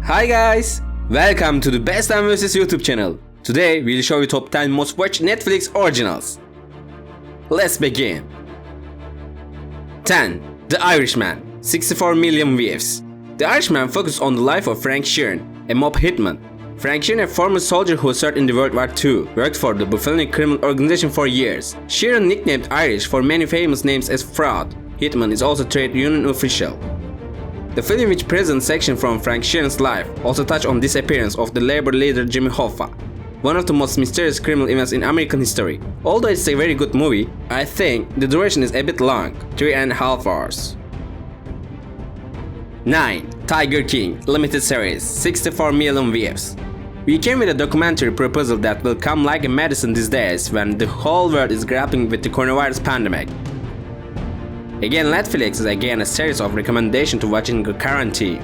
Hi guys! Welcome to the Best Time vs YouTube channel. Today we'll show you top 10 most watched Netflix originals. Let's begin. 10. The Irishman, 64 million views. The Irishman focused on the life of Frank Sheeran, a mob hitman. Frank Sheeran, a former soldier who served in the World War II, worked for the Buffalo criminal organization for years. Sheeran, nicknamed Irish for many famous names as fraud, hitman, is also trade union official. The film, which presents section from Frank Sheeran's life, also touched on disappearance of the labor leader Jimmy Hoffa, one of the most mysterious criminal events in American history. Although it's a very good movie, I think the duration is a bit long, 3.5 hours. 9. Tiger King Limited Series, 64 million views. We came with a documentary proposal that will come like a medicine these days when the whole world is grappling with the coronavirus pandemic. Again, Netflix is again a series of recommendations to watch in quarantine.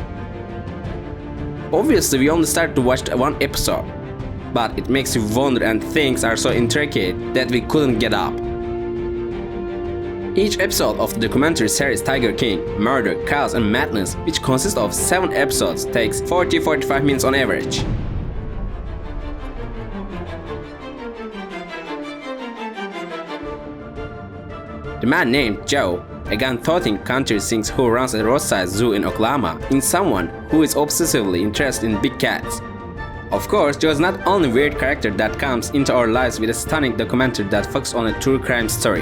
Obviously, we only started to watch one episode, but it makes you wonder and things are so intricate that we couldn't get up. Each episode of the documentary series Tiger King, Murder, Chaos and Madness, which consists of 7 episodes, takes 40-45 minutes on average. The man named Joe, a gun-toting country singer who runs a roadside zoo in Oklahoma, is someone who is obsessively interested in big cats. Of course, Joe is not only a weird character that comes into our lives with a stunning documentary that focuses on a true crime story.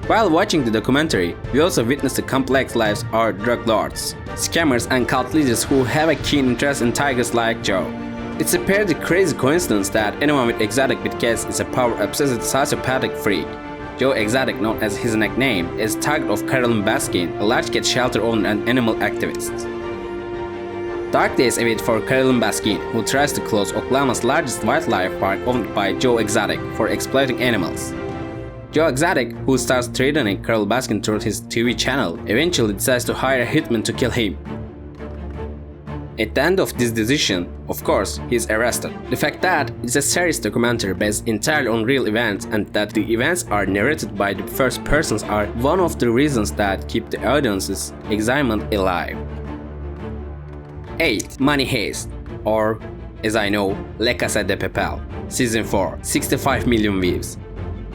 While watching the documentary, we also witness the complex lives of our drug lords, scammers and cult leaders who have a keen interest in tigers like Joe. It's a pretty crazy coincidence that anyone with exotic with cats is a power-obsessed sociopathic freak. Joe Exotic, known as his nickname, is target of Carolyn Baskin, a large cat shelter owner and animal activist. Dark days await for Carolyn Baskin, who tries to close Oklahoma's largest wildlife park owned by Joe Exotic for exploiting animals. Joe Exotic, who starts threatening Carol Baskin through his TV channel, eventually decides to hire a hitman to kill him. At the end of this decision, of course, he is arrested. The fact that it's a serious documentary based entirely on real events and that the events are narrated by the first persons are one of the reasons that keep the audience's excitement alive. 8. Money Heist, or as I know, La Casa de Papel, Season 4, 65 million views.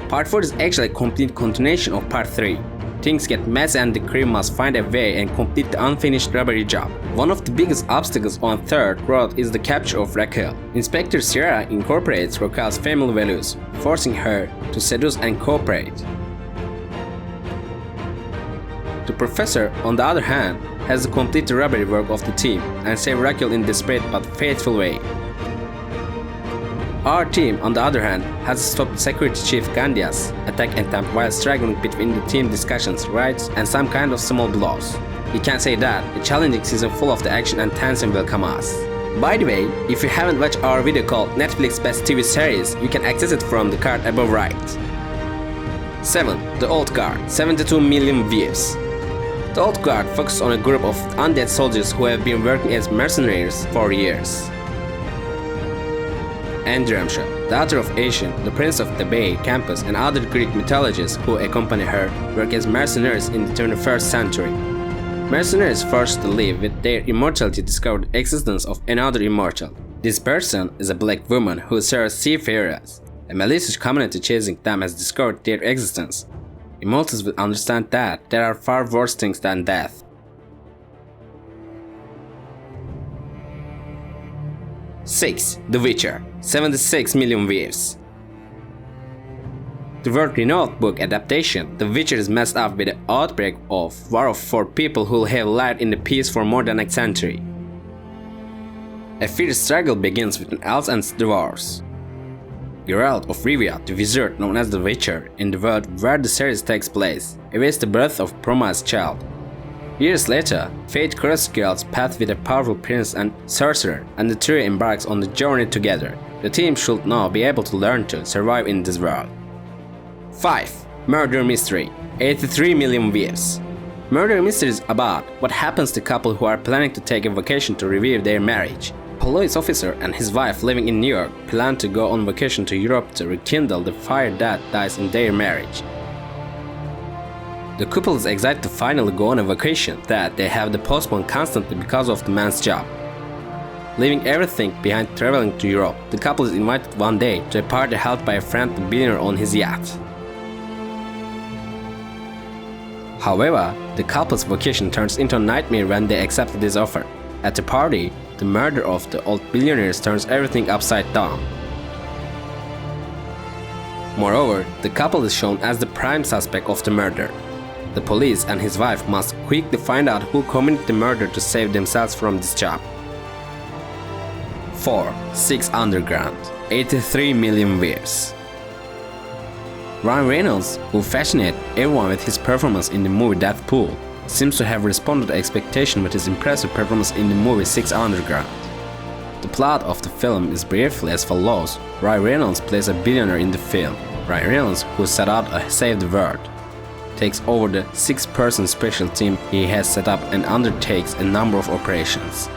Part 4 is actually a complete continuation of Part 3. Things get messy and the crew must find a way and complete the unfinished robbery job. One of the biggest obstacles on Third Road is the capture of Raquel. Inspector Sierra incorporates Raquel's family values, forcing her to seduce and cooperate. The professor, on the other hand, has to complete the robbery work of the team and save Raquel in desperate but faithful way. Our team, on the other hand, has to stop Security Chief Gandia's attack attempt while struggling between the team discussions, rights, and some kind of small blows. We can say that a challenging season full of the action and tension will come us. By the way, if you haven't watched our video called Netflix Best TV Series, you can access it from the card above right. 7. The Old Guard, 72 million views. The Old Guard focuses on a group of undead soldiers who have been working as mercenaries for years. Andromeda, daughter of Asian, the prince of the Bay campus and other Greek mythologies who accompany her, work as mercenaries in the 21st century. Mercenaries forced to live with their immortality discover the existence of another immortal. This person is a black woman who serves seafarers. A malicious community chasing them has discovered their existence. Immortals will understand that there are far worse things than death. 6. The Witcher, 76 million views. The world-renowned book adaptation, The Witcher, is messed up with the outbreak of war for people who have lived in the peace for more than a century. A fierce struggle begins between elves and dwarves. Geralt of Rivia, the wizard known as the Witcher, in the world where the series takes place, awaits the birth of promised child. Years later, fate crosses Geralt's path with a powerful prince and sorcerer, and the trio embarks on the journey together. The team should now be able to learn to survive in this world. 5. Murder Mystery, 83 million views. Murder Mystery is about what happens to couples who are planning to take a vacation to revive their marriage. A police officer and his wife living in New York plan to go on vacation to Europe to rekindle the fire that dies in their marriage. The couple is excited to finally go on a vacation that they have to postpone constantly because of the man's job. Leaving everything behind traveling to Europe, the couple is invited one day to a party held by a friend, the billionaire, on his yacht. However, the couple's vacation turns into a nightmare when they accept this offer. At the party, the murder of the old billionaire turns everything upside down. Moreover, the couple is shown as the prime suspect of the murder. The police and his wife must quickly find out who committed the murder to save themselves from this job. 4. 6 Underground, 83 million views. Ryan Reynolds, who fascinated everyone with his performance in the movie Deadpool, seems to have responded to expectation with his impressive performance in the movie 6 Underground. The plot of the film is briefly as follows. Ryan Reynolds plays a billionaire in the film. Ryan Reynolds, who set out to save the world, takes over the 6-person special team he has set up and undertakes a number of operations.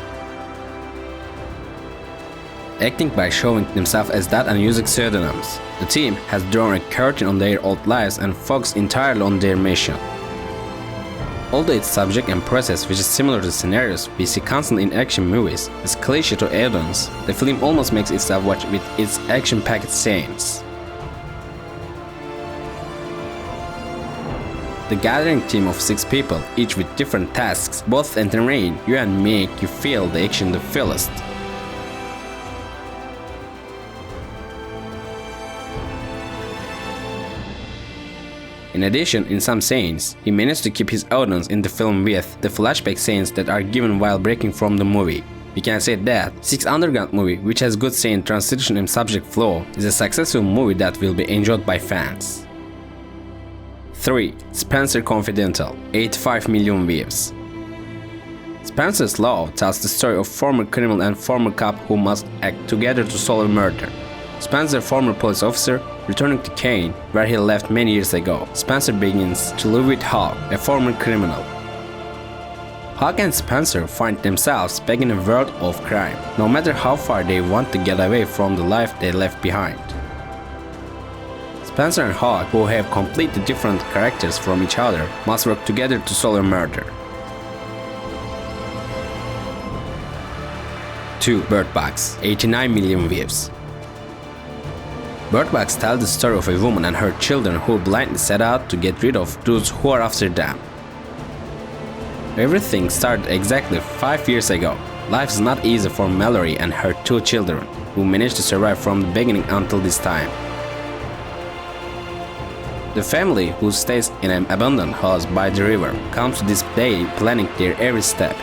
Acting by showing themselves as that and using pseudonyms, the team has drawn a curtain on their old lives and focused entirely on their mission. Although its subject and process, which is similar to scenarios we see constantly in action movies, is cliché to audience, the film almost makes itself watch with its action-packed scenes. The gathering team of 6 people, each with different tasks, both entertain you and make you feel the action the fullest. In addition, in some scenes, he managed to keep his audience in the film with the flashback scenes that are given while breaking from the movie. We can say that 6 Underground movie, which has good scene transition and subject flow, is a successful movie that will be enjoyed by fans. 3. Spencer Confidential, 85 million views. Spencer's Law tells the story of former criminal and former cop who must act together to solve a murder. Spencer, former police officer, returning to Kane, where he left many years ago. Spencer begins to live with Hawk, a former criminal. Hawk and Spencer find themselves back in a world of crime, no matter how far they want to get away from the life they left behind. Spencer and Hawk, who have completely different characters from each other, must work together to solve a murder. 2. Bird Box, 89 million views. Bird Box tells the story of a woman and her children who blindly set out to get rid of those who are after them. Everything started exactly 5 years ago. Life is not easy for Mallory and her 2 children, who managed to survive from the beginning until this time. The family, who stays in an abandoned house by the river, comes to this day planning their every step.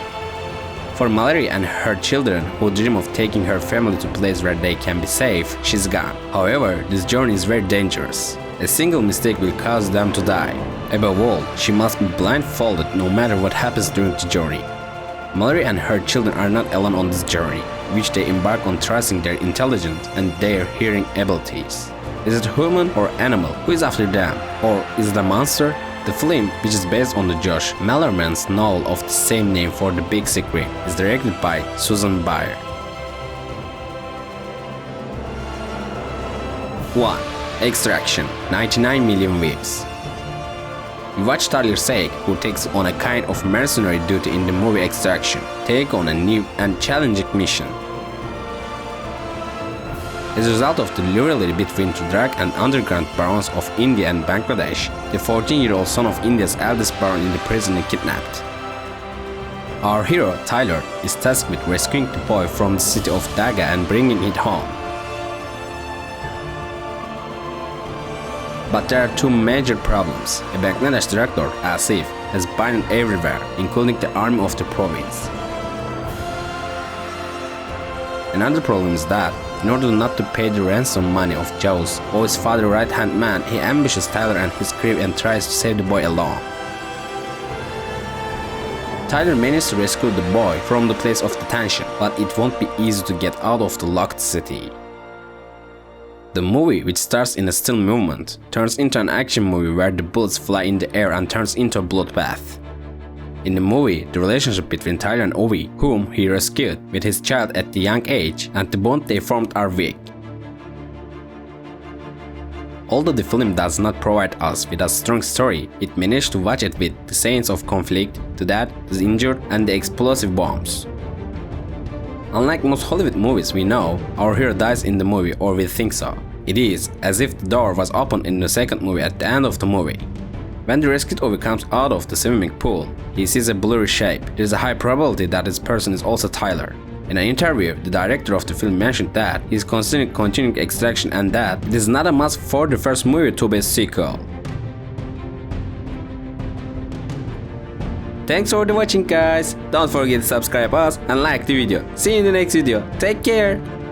For Mallory and her children, who dream of taking her family to a place where they can be safe, she's gone. However, this journey is very dangerous. A single mistake will cause them to die. Above all, she must be blindfolded no matter what happens during the journey. Mallory and her children are not alone on this journey, which they embark on trusting their intelligence and their hearing abilities. Is it human or animal who is after them? Or is it a monster? The film, which is based on the Josh Malerman's novel of the same name for the big screen, is directed by Susan Bayer. 1. Extraction, 99 million views. We watch Tyler Sake, who takes on a kind of mercenary duty in the movie Extraction, take on a new and challenging mission. As a result of the rivalry between the drug and underground barons of India and Bangladesh, the 14-year-old son of India's eldest baron in the prison is kidnapped. Our hero, Tyler, is tasked with rescuing the boy from the city of Daga and bringing it home. But there are 2 major problems. A Bangladesh drug lord, Asif, has binding everywhere, including the army of the province. Another problem is that, in order not to pay the ransom money of Joe's or his father's right-hand man, he ambushes Tyler and his crew and tries to save the boy alone. Tyler manages to rescue the boy from the place of detention, but it won't be easy to get out of the locked city. The movie, which starts in a still movement, turns into an action movie where the bullets fly in the air and turns into a bloodbath. In the movie, the relationship between Tyler and Ovi, whom he rescued with his child at the young age, and the bond they formed are weak. Although the film does not provide us with a strong story, it managed to watch it with the scenes of conflict, the death, the injured, and the explosive bombs. Unlike most Hollywood movies we know, our hero dies in the movie or we think so. It is as if the door was opened in the second movie at the end of the movie. When the rescued Ovi comes out of the swimming pool, he sees a blurry shape. There is a high probability that this person is also Tyler. In an interview, the director of the film mentioned that he is considering continuing extraction and that it is not a must for the first movie to be a sequel. Thanks for watching guys, don't forget to subscribe us and like the video. See you in the next video, take care!